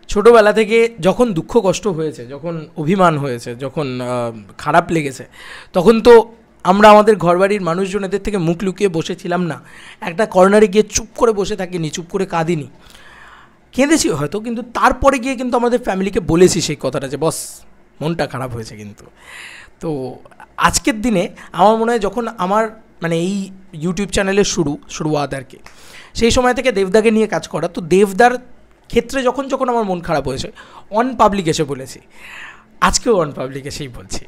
ছোটোবেলা থেকে যখন দুঃখ কষ্ট হয়েছে, যখন অভিমান হয়েছে, যখন খারাপ লেগেছে, তখন তো আমরা আমাদের ঘরবাড়ির মানুষজন এদের থেকে মুখ লুকিয়ে বসেছিলাম না, একটা কর্নারে গিয়ে চুপ করে বসে থাকিনি, চুপ করে কাঁদিনি, কেঁদেছি হয়তো, কিন্তু তারপরে গিয়ে কিন্তু আমাদের ফ্যামিলিকে বলেছি সেই কথাটা যে বস মনটা খারাপ হয়েছে। কিন্তু তো আজকের দিনে আমার মনে হয় যখন আমার মানে এই ইউটিউব চ্যানেলের শুরুয়াত আর কি, সেই সময় থেকে দেবদাকে নিয়ে কাজ করা, তো দেবদার ক্ষেত্রে যখন যখন আমার মন খারাপ হয়েছে অন পাবলিক এসে বলেছি, আজকেও অন পাবলিক এসেই বলছি,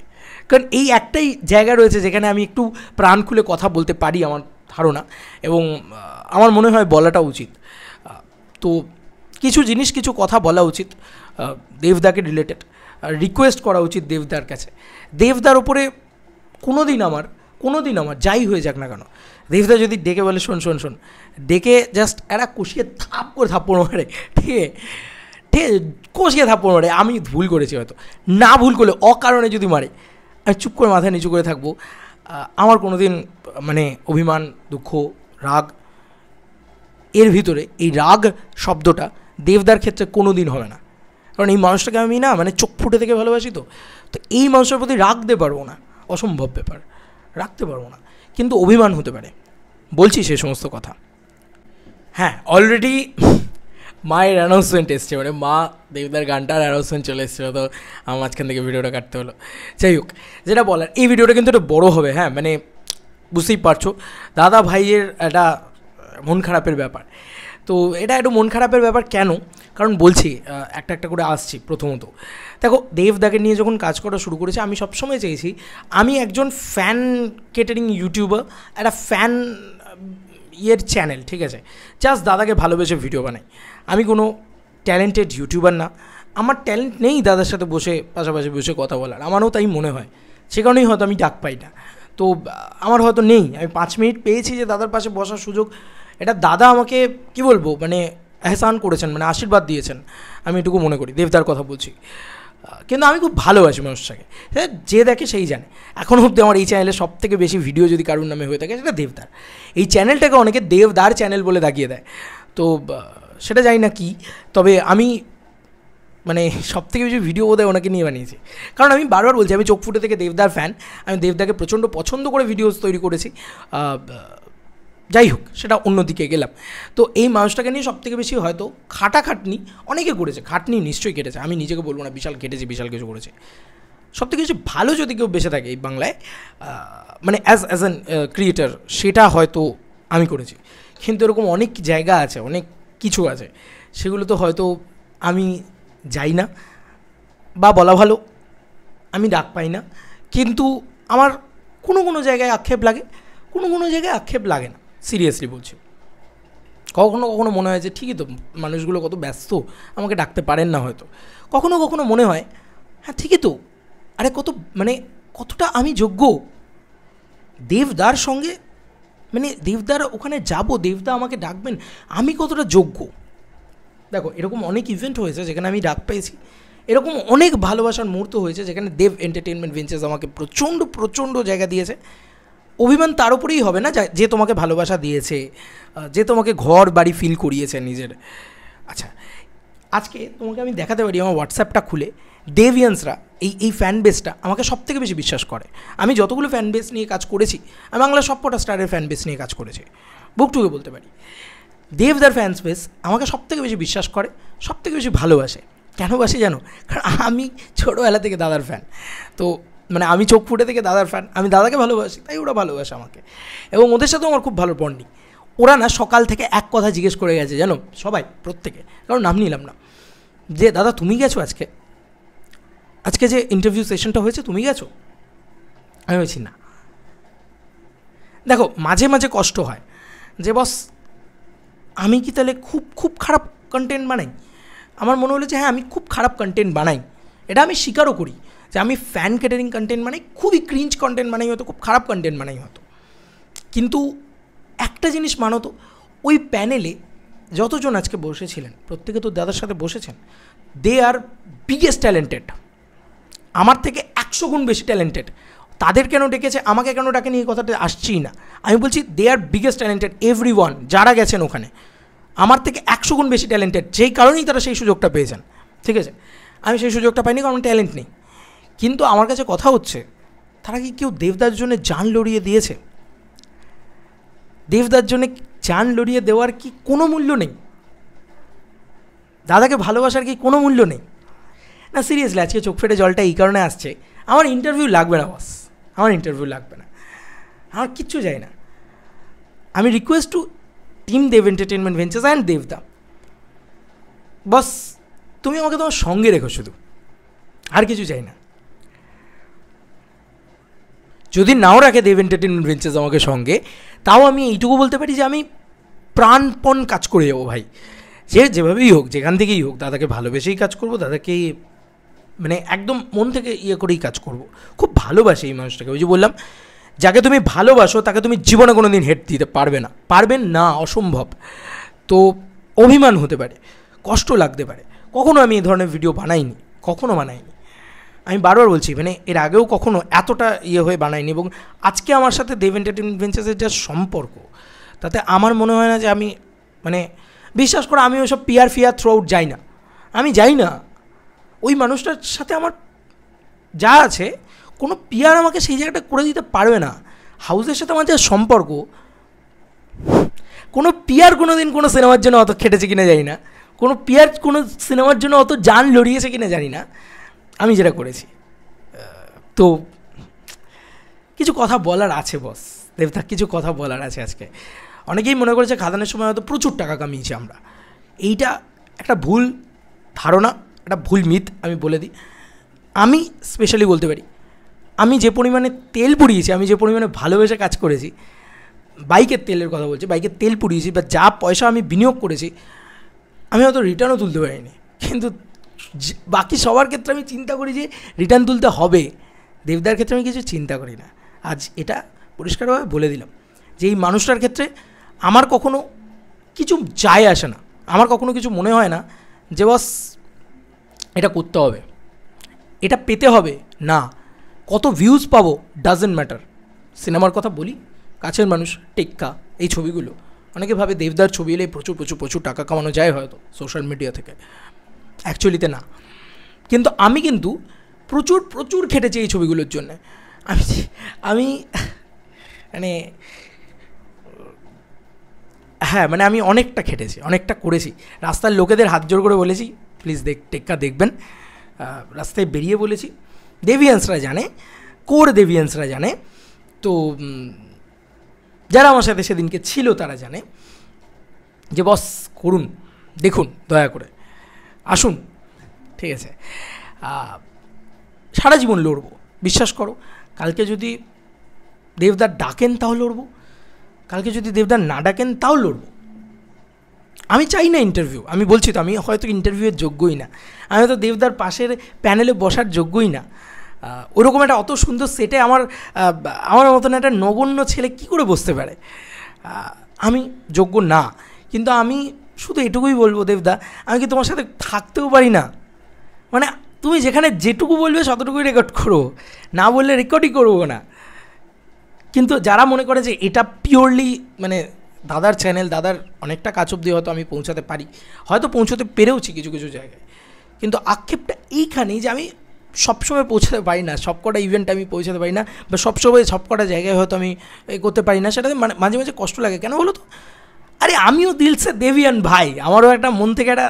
কারণ এই একটাই জায়গা রয়েছে যেখানে আমি একটু প্রাণ খুলে কথা বলতে পারি আমার ধারণা, এবং আমার মনে হয় বলাটা উচিত। তো কিছু জিনিস কিছু কথা বলা উচিত দেবদাকে রিলেটেড, রিকোয়েস্ট করা উচিত দেবদার কাছে। দেবদার ওপরে কোনো দিন আমার যাই হয়ে যাক না কেন, দেবদা যদি ডেকে বলে শোন শোন শোন, ডেকে জাস্ট একটা কষিয়ে থাপ করে থাপ্পড় মারে, ঠিক আছে, কষিয়ে থাপ্পড় মারে, আমি ভুল করেছি হয়তো, না ভুল করলে অকারণে যদি মারে, আমি চুপ করে মাথায় নিচু করে থাকবো। আমার কোনো দিন মানে অভিমান, দুঃখ, রাগ, এর ভিতরে এই রাগ শব্দটা দেবদার ক্ষেত্রে কোনো দিন হবে না, কারণ এই মানুষটাকে আমি না মানে চোখ ফুটে থেকে ভালোবাসি। তো এই মানুষের প্রতি রাখতে পারবো না, অসম্ভব ব্যাপার, রাখতে পারবো না, কিন্তু অভিমান হতে পারে, বলছি সেই সমস্ত কথা। হ্যাঁ, অলরেডি মায়ের অ্যানাউন্সমেন্ট এসছে, মানে মা দেবদার গানটার অ্যানাউন্সমেন্ট চলে এসেছিলো, তো আমার মাঝখান থেকে ভিডিওটা কাটতে হলো। যাই হোক, যেটা বলার, এই ভিডিওটা কিন্তু একটু বড়ো হবে, হ্যাঁ, মানে বুঝতেই পারছো দাদা ভাইয়ের একটা মন খারাপের ব্যাপার। তো এটা একটু মন খারাপের ব্যাপার কেন, কারণ বলছি একটা একটা করে আসছি। প্রথমত দেখো, দেবদাকে নিয়ে যখন কাজ করা শুরু করেছি, আমি সবসময় চেয়েছি আমি একজন ফ্যান কেটারিং ইউটিউবার, একটা ফ্যান ইয়ের চ্যানেল, ঠিক আছে, জাস্ট দাদাকে ভালোবেসে ভিডিও বানাই। আমি কোনো ট্যালেন্টেড ইউটিউবার না, আমার ট্যালেন্ট নেই দাদার সাথে বসে পাশাপাশি বসে কথা বলার, আমারও তাই মনে হয়, সে কারণেই হয়তো আমি ডাক পাই না। তো আমার হয়তো নেই, আমি 5 মিনিট পেয়েছি যে দাদার পাশে বসার সুযোগ, এটা দাদা আমাকে কি বলবো মানে এহসান করেছেন, মানে আশীর্বাদ দিয়েছেন, আমি এটুকু মনে করি। দেবদার কথা বলছি, কিন্তু আমি খুব ভালোবাসি মানুষটাকে, যে দেখে সেই জানে। এখনও অবধি আমার এই চ্যানেলে সব থেকে বেশি ভিডিও যদি কারোর নামে হয়ে থাকে সেটা দেবদার। এই চ্যানেলটাকে অনেকে দেবদার চ্যানেল বলে দাগিয়ে দেয়, তো সেটা জানি না কি, তবে আমি মানে সব থেকে বেশি ভিডিও বোধহয় ওনাকে নিয়ে বানিয়েছি, কারণ আমি বারবার বলছি আমি চোখ ফুটে থেকে দেবদার ফ্যান, আমি দেবদাকে প্রচণ্ড পছন্দ করে ভিডিওস তৈরি করেছি। যাই হোক, সেটা অন্যদিকে গেলাম। তো এই মানুষটাকে নিয়ে সবথেকে বেশি হয়তো খাটাখাটনি অনেকে করেছে, খাটনি নিশ্চয়ই কেটেছে, আমি নিজেকে বলবো না বিশাল কেটেছি, বিশাল কিছু করেছে। সবথেকে বেশি ভালো যদি কেউ বেঁচে থাকে এই বাংলায় মানে অ্যাজ অ্যান ক্রিয়েটার, সেটা হয়তো আমি করেছি। কিন্তু এরকম অনেক জায়গা আছে, অনেক কিছু আছে, সেগুলো তো হয়তো আমি যাই না, বা বলা ভালো আমি ডাক পাই না। কিন্তু আমার কোনো কোনো জায়গায় আক্ষেপ লাগে, কোনো কোনো জায়গায় আক্ষেপ লাগে না, সিরিয়াসলি বলছি। কখনো কখনো মনে হয় যে ঠিকই তো, মানুষগুলো কত ব্যস্ত, আমাকে ডাকতে পারেন না হয়তো। কখনো কখনো মনে হয় হ্যাঁ ঠিকই তো, আরে কত মানে কতটা আমি যোগ্য দেবদার সঙ্গে, মানে দেবদার ওখানে যাব, দেবদা আমাকে ডাকবেন, আমি কতটা যোগ্য। দেখো, এরকম অনেক ইভেন্ট হয়েছে যেখানে আমি ডাক পেয়েছি, এরকম অনেক ভালোবাসার মুহূর্ত হয়েছে যেখানে দেব এন্টারটেনমেন্ট ভেঞ্চার্স আমাকে প্রচণ্ড প্রচণ্ড জায়গা দিয়েছে। অভিমান তার উপরেই হবে না যে তোমাকে ভালোবাসা দিয়েছে, যে তোমাকে ঘর বাড়ি ফিল করিয়েছে নিজের। আচ্ছা, আজকে তোমাকে আমি দেখাতে পারি আমার হোয়াটসঅ্যাপটা খুলে, দেভিয়ান্সরা এই ফ্যান বেসটা আমাকে সব থেকে বেশি বিশ্বাস করে। আমি যতগুলো ফ্যান বেস নিয়ে কাজ করেছি, আমি বাংলার সবকটা স্টারের ফ্যান বেস নিয়ে কাজ করেছি, বুকটুকে বলতে পারি। দেবদার ফ্যান বেস আমাকে সব থেকে বেশি বিশ্বাস করে, সব থেকে বেশি ভালোবাসে। কেন বাসে জানো? কারণ আমি ছোটোবেলা থেকে দাদার ফ্যান, তো মানে আমি চোখ ফুটে থেকে দাদার ফ্যান, আমি দাদাকে ভালোবাসি, তাই ওরা ভালোবাসে আমাকে, এবং ওদের সাথেও আমার খুব ভালো বন্ডিং। ওরা না সকাল থেকে এক কথা জিজ্ঞেস করে গেছে জানো, সবাই, প্রত্যেকে, কারণ নাম নিলাম না, যে দাদা তুমি গেছো আজকে যে ইন্টারভিউ সেশনটা হয়েছে তুমি গেছো? আমি বলছি না। দেখো, মাঝে মাঝে কষ্ট হয় যে বস আমি কি তাহলে খুব খুব খারাপ কন্টেন্ট বানাই? আমার মনে হলো যে হ্যাঁ, আমি খুব খারাপ কন্টেন্ট বানাই, এটা আমি স্বীকারও করি যে আমি ফ্যান ক্যাটারিং কন্টেন্ট বানাই, খুবই ক্রিঞ্জ কন্টেন্ট বানাই, হয়তো খুব খারাপ কন্টেন্ট বানাই হয়তো। কিন্তু একটা জিনিস মানো তো, ওই প্যানেলে যতজন আজকে বসেছিলেন প্রত্যেকে তো দাদার সাথে বসেছেন, দে আর বিগেস্ট ট্যালেন্টেড, আমার থেকে 100 গুণ বেশি ট্যালেন্টেড। তাদের কেন ডেকেছে, আমাকে কেন ডাকেনি, এই কথাটা আসছেই না। আমি বলছি দে আর বিগেস্ট ট্যালেন্টেড, এভরিওয়ান যারা গেছেন ওখানে আমার থেকে 100 গুণ বেশি ট্যালেন্টেড, যেই কারণেই তারা সেই সুযোগটা পেয়েছেন। ঠিক আছে, আমি সেই সুযোগটা পাইনি কারণ ট্যালেন্ট নেই। কিন্তু আমার কাছে কথা হচ্ছে, তারা কি কেউ দেবদার জন্য জান লড়িয়ে দিয়েছে? দেবদার জন্য জান লড়িয়ে দেওয়ার কি কোনো মূল্য নেই? দাদাকে ভালোবাসার কি কোনো মূল্য নেই? না সিরিয়াসলি, আজকে চোখ ফেটে জলটা এই কারণে আসছে, আমার ইন্টারভিউ লাগবে না বস, আমার ইন্টারভিউ লাগবে না, আমার কিচ্ছু চাই না। আমি request to team Dev entertainment ventures and দেবদা, বস তুমি আমাকে তোমার সঙ্গে রেখো শুধু, আর কিছু চাই না। যদি নাও রাখে দেব এন্টারটেনমেন্ট ভেঞ্চার্স আমাকে সঙ্গে, তাও আমি এইটুকু বলতে পারি যে আমি প্রাণপণ কাজ করে যাবো ভাই, যেভাবেই হোক, যেখান থেকেই হোক, দাদাকে ভালোবেসেই কাজ করবো, দাদাকে মানে একদম মন থেকে করেই কাজ করব। খুব ভালোবাসি এই মানুষটাকে, ওই যে বললাম, যাকে তুমি ভালোবাসো তাকে তুমি জীবনে কোনো দিন হেট দিতে পারবেন না, অসম্ভব। তো অভিমান হতে পারে, কষ্ট লাগতে পারে, কখনো আমি এই ধরনের ভিডিও বানাইনি, কখনো বানাইনি। আমি বারবার বলছি, মানে এর আগেও কখনো এতটা হয়ে বানাইনি। এবং আজকে আমার সাথে দেব এন্টারটেনমেন্ট ভেঞ্চার্সের যা সম্পর্ক, তাতে আমার মনে হয় না যে আমি, মানে বিশ্বাস করে আমি ওইসব পিয়ার থ্রু আউট যাই না, আমি যাই না। ওই মানুষটার সাথে আমার যা আছে, কোনো পিয়ার আমাকে সেই জায়গাটা করে দিতে পারবে না। হাউসের সাথে আমার যা সম্পর্ক, কোনো পিয়ার কোনো দিন কোনো সিনেমার জন্য অত খেটেছে কিনা জানি না, কোনো পিয়ার কোনো সিনেমার জন্য অত জান লড়িয়েছে কিনা জানি না, আমি যেটা করেছি। তো কিছু কথা বলার আছে বস, দেবদা কিছু কথা বলার আছে আজকে। অনেকেই মনে করেছে খাদানের সময় হয়তো প্রচুর টাকা কামিয়েছি আমরা, এইটা একটা ভুল ধারণা, একটা ভুল মিথ। আমি বলে দিই, আমি স্পেশালি বলতে পারি, আমি যে পরিমাণে তেল পুড়িয়েছি, আমি যে পরিমাণে ভালোবেসে কাজ করেছি, বাইকের তেলের কথা বলছি, বাইকের তেল পুড়িয়েছি বা যা পয়সা আমি বিনিয়োগ করেছি, আমি হয়তো রিটার্নও তুলতে পারিনি। কিন্তু বাকি সবার ক্ষেত্রে আমি চিন্তা করি যে রিটার্ন তুলতে হবে, দেবদার ক্ষেত্রে আমি কিছু চিন্তা করি না। আজ এটা পরিষ্কারভাবে বলে দিলাম যে এই মানুষটার ক্ষেত্রে আমার কখনো কিছু যায় আসে না, আমার কখনো কিছু মনে হয় না যে বস এটা করতে হবে, এটা পেতে হবে, না। কত ভিউজ পাবো ডাজেন্ট ম্যাটার। সিনেমার কথা বলি, কাছের মানুষ, টেক্কা, এই ছবিগুলো, অনেকে ভাবে দেবদার ছবি এলে প্রচুর প্রচুর প্রচুর টাকা কামানো যায় হয়তো সোশ্যাল মিডিয়া থেকে, অ্যাকচুয়ালিতে না। কিন্তু আমি কিন্তু প্রচুর প্রচুর খেটেছি এই ছবিগুলোর জন্য। আমি মানে হ্যাঁ, মানে আমি অনেকটা খেটেছি, অনেকটা করেছি। রাস্তার লোকেদের হাত জোর করে বলেছি প্লিজ টেক্কা দেখবেন, রাস্তায় বেরিয়ে বলেছি। দেভিয়ান্সরা জানে, কোর দেভিয়ান্সরা জানে, তো যারা আমার সাথে সেদিনকে ছিল তারা জানে যে বস করুন, দেখুন, দয়া করে আসুন, ঠিক আছে। সারা জীবন লড়বো, বিশ্বাস করো। কালকে যদি দেবদার ডাকেন তাও লড়বো, কালকে যদি দেবদার না ডাকেন তাও লড়বো। আমি চাই না ইন্টারভিউ, আমি বলছি তো, আমি হয়তো ইন্টারভিউয়ের যোগ্যই না, আমি হয়তো দেবদার পাশের প্যানেলে বসার যোগ্যই না। ওরকম একটা অত সুন্দর সেটে আমার মতন একটা নগণ্য ছেলে কী করে বসতে পারে? আমি যোগ্য না। কিন্তু আমি শুধু এটুকুই বলবো, দেবদা আমি কি তোমার সাথে থাকতেও পারি না? মানে তুমি যেখানে যেটুকু বলবে ততটুকুই রেকর্ড করো, না বললে রেকর্ডই করবো না। কিন্তু যারা মনে করে যে এটা পিওরলি মানে দাদার চ্যানেল, দাদার অনেকটা কাছ অব্দি হয়তো আমি পৌঁছাতে পারি, হয়তো পৌঁছতে পেরেওছি কিছু কিছু জায়গায়, কিন্তু আক্ষেপটা এইখানেই যে আমি সবসময় পৌঁছাতে পারি না, সবকটা ইভেন্টে আমি পৌঁছাতে পারি না, বা সবসময় সবকটা জায়গায় হয়তো আমি করতে পারি না। সেটাতে মাঝে মাঝে কষ্ট লাগে। কেন বলো তো? আরে আমিও দিলসে দেভিয়ান ভাই, আমারও একটা মন থেকে একটা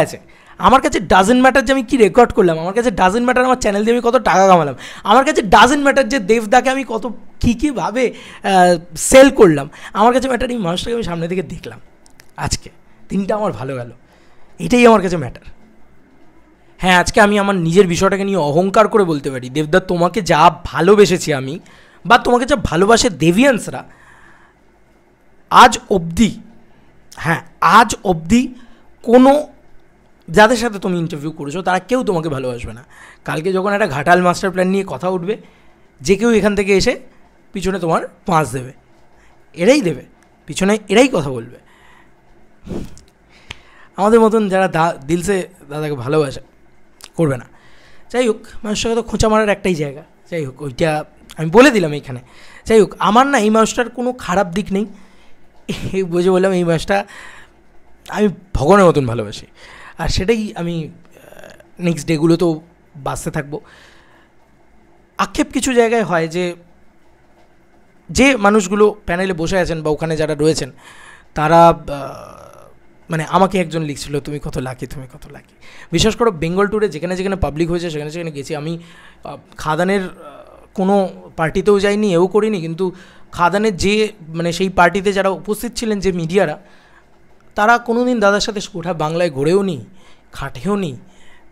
আছে। আমার কাছে ডাজেন্ট ম্যাটার যে আমি কী রেকর্ড করলাম, আমার কাছে ডাজেন্ট ম্যাটার আমার চ্যানেল দিয়ে আমি কত টাকা কামালাম, আমার কাছে ডাজেন্ট ম্যাটার যে দেবদাকে আমি কত কীভাবে সেল করলাম, আমার কাছে ম্যাটার এই মানুষটাকে আমি সামনে থেকে দেখলাম আজকে, দিনটা আমার ভালো গেল, এটাই আমার কাছে ম্যাটার। হ্যাঁ, আজকে আমি আমার নিজের বিষয়টাকে নিয়ে অহংকার করে বলতে পারি, দেবদা তোমাকে যা ভালোবেসেছি আমি, বা তোমাকে যা ভালোবাসে দেভিয়ান্সরা, আজ অবধি, হ্যাঁ আজ অবধি কোনো যাদের সাথে তুমি ইন্টারভিউ করেছো তারা কেউ তোমাকে ভালোবাসবে না। কালকে যখন একটা ঘাটাল মাস্টার প্ল্যান নিয়ে কথা উঠবে, যে কেউ এখান থেকে এসে পিছনে তোমার পাঁচ দেবে, এরাই দেবে পিছনে, এরাই কথা বলবে। আমাদের মতন যারা দিলসে দাদাকে ভালোবাসে করবে না। যাই হোক, মানুষটাকে তো খোঁচা মারার একটাই জায়গা। যাই হোক, ওইটা আমি বলে দিলাম এইখানে। যাই হোক, আমার না এই মানুষটার কোনো খারাপ দিক নেই, বুঝে বললাম এই মানুষটা আমি ভগবানের মতন ভালোবাসি, আর সেটাই আমি নেক্সট ডেগুলোতেও বাঁচতে থাকবো। আক্ষেপ কিছু জায়গায় হয় যে মানুষগুলো প্যানেলে বসে আছেন বা ওখানে যারা রয়েছেন তারা মানে আমাকে একজন লিখছিল তুমি কত লাকি, তুমি কত লাকি। বিশেষ করে বেঙ্গল ট্যুরে যেখানে যেখানে পাবলিক হয়েছে সেখানে সেখানে গেছি। আমি খাদানের কোনো পার্টিতেও যাইনি, এও করিনি, কিন্তু খাদানের যে মানে সেই পার্টিতে যারা উপস্থিত ছিলেন যে মিডিয়ারা, তারা কোনো দিন দাদার সাথে গোটা বাংলায় ঘুরেও নি, খাটেও নি,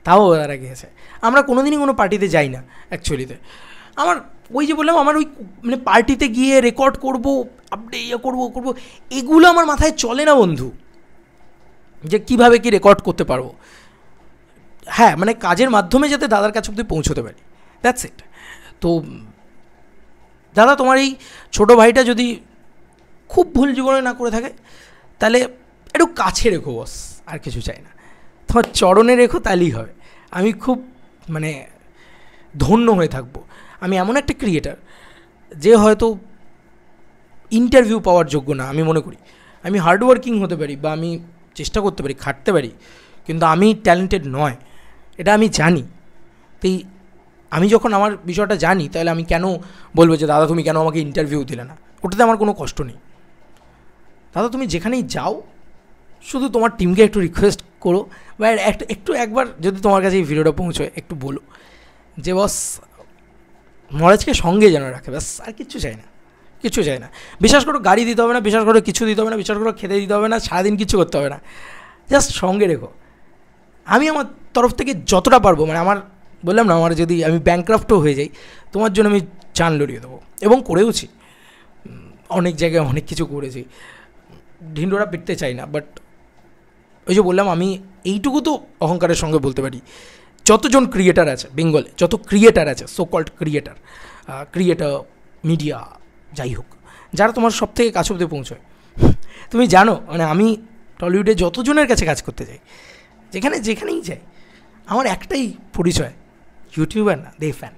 তাও তারা গিয়েছে। আমরা কোনো দিনই কোনো পার্টিতে যাই না অ্যাকচুয়ালিতে। আমার ওই যে বললাম, আমার ওই মানে পার্টিতে গিয়ে রেকর্ড করবো, আপডেট ইয়ে করবো, এগুলো আমার মাথায় চলে না বন্ধু, যে কীভাবে কি রেকর্ড করতে পারবো। হ্যাঁ, মানে কাজের মাধ্যমে যাতে দাদার কাছে অব্দি পৌঁছতে পারি, দ্যাটস ইট। তো দাদা, তোমার এই ছোটো ভাইটা যদি খুব ভুল জীবনে না করে থাকে তাহলে একটু কাছে রেখো বস, আর কিছু চাই না। তোমার চরণে রেখো, তাহলেই হবে। আমি খুব মানে ধন্য হয়ে থাকবো। আমি এমন একটা ক্রিয়েটার যে হয়তো ইন্টারভিউ পাওয়ার যোগ্য না, আমি মনে করি। আমি হার্ডওয়ার্কিং হতে পারি বা আমি চেষ্টা করতে পারি, খাটতে পারি, কিন্তু আমি ট্যালেন্টেড নয়, এটা আমি জানি। তাই আমি যখন আমার বিষয়টা জানি, তাহলে আমি কেন বলবো যে দাদা তুমি কেন আমাকে ইন্টারভিউ দিলে না? ওটাতে আমার কোনো কষ্ট নেই। দাদা তুমি যেখানেই যাও শুধু তোমার টিমকে একটু রিকোয়েস্ট করো, বা একটু একবার যদি তোমার কাছে এই ভিডিওটা পৌঁছয় একটু বলো যে বস মহারাজকে সঙ্গে যেন রাখে, ব্যাস, আর কিচ্ছু চাই না, কিচ্ছু চাই না। বিশ্বাস করো গাড়ি দিতে হবে না, বিশ্বাস করো কিছু দিতে হবে না, বিশ্বাস করো খেতে দিতে হবে না, সারাদিন কিছু করতে হবে না, জাস্ট সঙ্গে রেখো। আমি আমার তরফ থেকে যতটা পারবো, মানে আমার বললাম না, আমার যদি আমি ব্যাংক্রাফটও হয়ে যাই, তোমার জন্য আমি চান লড়িয়ে দেবো, এবং করেওছি। অনেক জায়গায় অনেক কিছু করেছি, ঢিন্ডোরা পিটতে চাই না, বাট ওই যে বললাম, আমি এইটুকু তো অহংকারের সঙ্গে বলতে পারি, যতজন ক্রিয়েটার আছে বেঙ্গলে, যত ক্রিয়েটার আছে, সো কল্ড ক্রিয়েটার মিডিয়া, যাই হোক, যারা তোমার সব থেকে কাছ অব্দি পৌঁছয়, তুমি জানো মানে আমি টলিউডে যতজনের কাছে কাজ করতে যাই, যেখানেই যাই, আমার একটাই পরিচয়, ইউটিউবার না, দেব ফ্যান।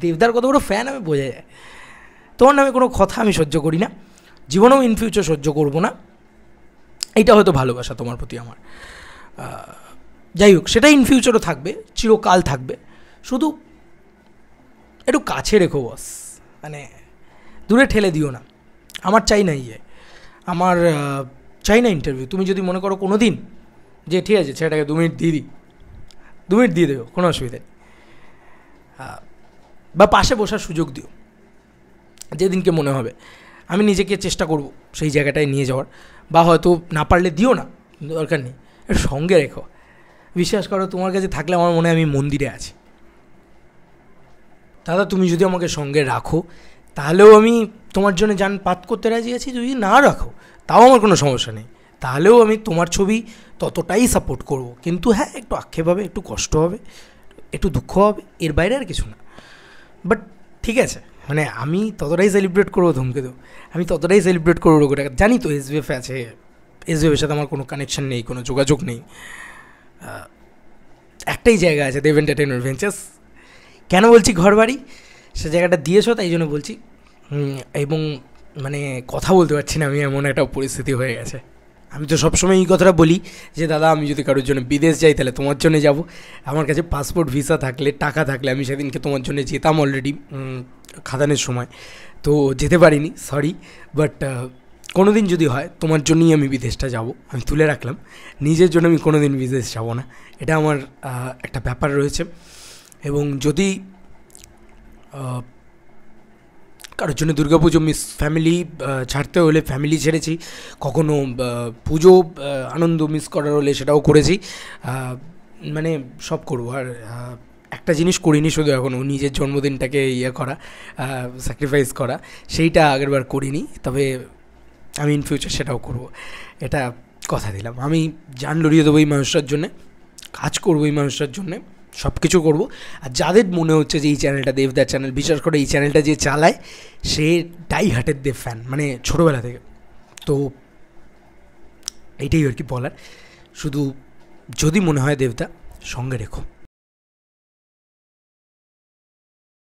দেবদার কত বড় ফ্যান আমি বোঝা যায়। তোমার নামে কোনো কথা আমি সহ্য করি না, জীবনেও ইন ফিউচার সহ্য করবো না। এইটা হয়তো ভালোবাসা তোমার প্রতি আমার। যাই হোক, সেটা ইন ফিউচারও থাকবে, চিরকাল থাকবে। শুধু একটু কাছে রেখো বস, মানে দূরে ঠেলে দিও না। আমার চাই না আমার চাই না ইন্টারভিউ। তুমি যদি মনে করো কোনো দিন যে ঠিক আছে ছেলেটাকে 2 মিনিট দিয়ে দিই, 2 মিনিট দিয়ে দেবো, কোনো অসুবিধা নেই, বা পাশে বসার সুযোগ দিও, যেদিনকে মনে হবে। আমি নিজেকে চেষ্টা করব সেই জায়গাটায় নিয়ে যাওয়ার, বা হয়তো না পারলে দিও না, দরকার নেই, সঙ্গে রেখো। বিশ্বাস করো, তোমার কাছে থাকলে আমার মনে হয় আমি মন্দিরে আছি। দাদা তুমি যদি আমাকে সঙ্গে রাখো, তাহলেও আমি তোমার জন্য যান পাত করতে রাজি আছি। যদি না রাখো, তাও আমার কোনো সমস্যা নেই, তাহলেও আমি তোমার ছবি ততটাই সাপোর্ট করব। কিন্তু হ্যাঁ, একটু আক্ষেপ হবে, একটু কষ্ট হবে, একটু দুঃখ হবে, এর বাইরে আর কিছু না। বাট ঠিক আছে, মানে আমি ততটাই সেলিব্রেট করবো ধূমকেতু, আমি ততটাই সেলিব্রেট করবো লোকটা। জানি তো এসবিএফ আছে, এসবিএফের সাথে আমার কোনো কানেকশন নেই, কোনো যোগাযোগ নেই। একটাই জায়গা আছে, দেব এন্টারটেইনমেন্ট ভেঞ্চার্স। কেন বলছি ঘর বাড়ি, সে জায়গাটা দিয়েছো তাই জন্য বলছি। এবং মানে কথা বলতে পারছি না, আমি এমন একটা পরিস্থিতি হয়ে গেছে। আমি তো সবসময় এই কথাটা বলি যে দাদা আমি যদি কারোর জন্য বিদেশ যাই তাহলে তোমার জন্য যাব। আমার কাছে পাসপোর্ট ভিসা থাকলে, টাকা থাকলে আমি সেদিনকে তোমার জন্য যেতাম অলরেডি খাদানের সময়, তো যেতে পারিনি, সরি। বাট কোনো দিন যদি হয় তোমার জন্যই আমি বিদেশটা যাব, আমি তুলে রাখলাম। নিজের জন্য আমি কোনো দিন বিদেশ যাব না, এটা আমার একটা ব্যাপার রয়েছে। এবং যদি কারোর জন্য দুর্গাপুজো ফ্যামিলি ছাড়তে হলে ফ্যামিলি ছেড়েছি, কখনো পুজো আনন্দ মিস করার হলে সেটাও করেছি, মানে সব করবো। আর একটা জিনিস করিনি শুধু এখনও, নিজের জন্মদিনটাকে করা, স্যাক্রিফাইস করা, সেইটা আগেরবার করিনি, তবে আমি ইন ফিউচার সেটাও করব, এটা কথা দিলাম। আমি জান লড়িয়ে দেবো এই মানুষটার জন্যে, কাজ করবো এই মানুষটার জন্যে, সব কিছু করবো। আর যাদের মনে হচ্ছে যে এই চ্যানেলটা দেবদার চ্যানেল, বিশেষ করে এই চ্যানেলটা যে চালায় সে ডাই হার্টেড দেব ফ্যান, মানে ছোটোবেলা থেকে, তো এইটাই আর কি বলার। শুধু যদি মনে হয় দেবদা, সঙ্গে রেখো।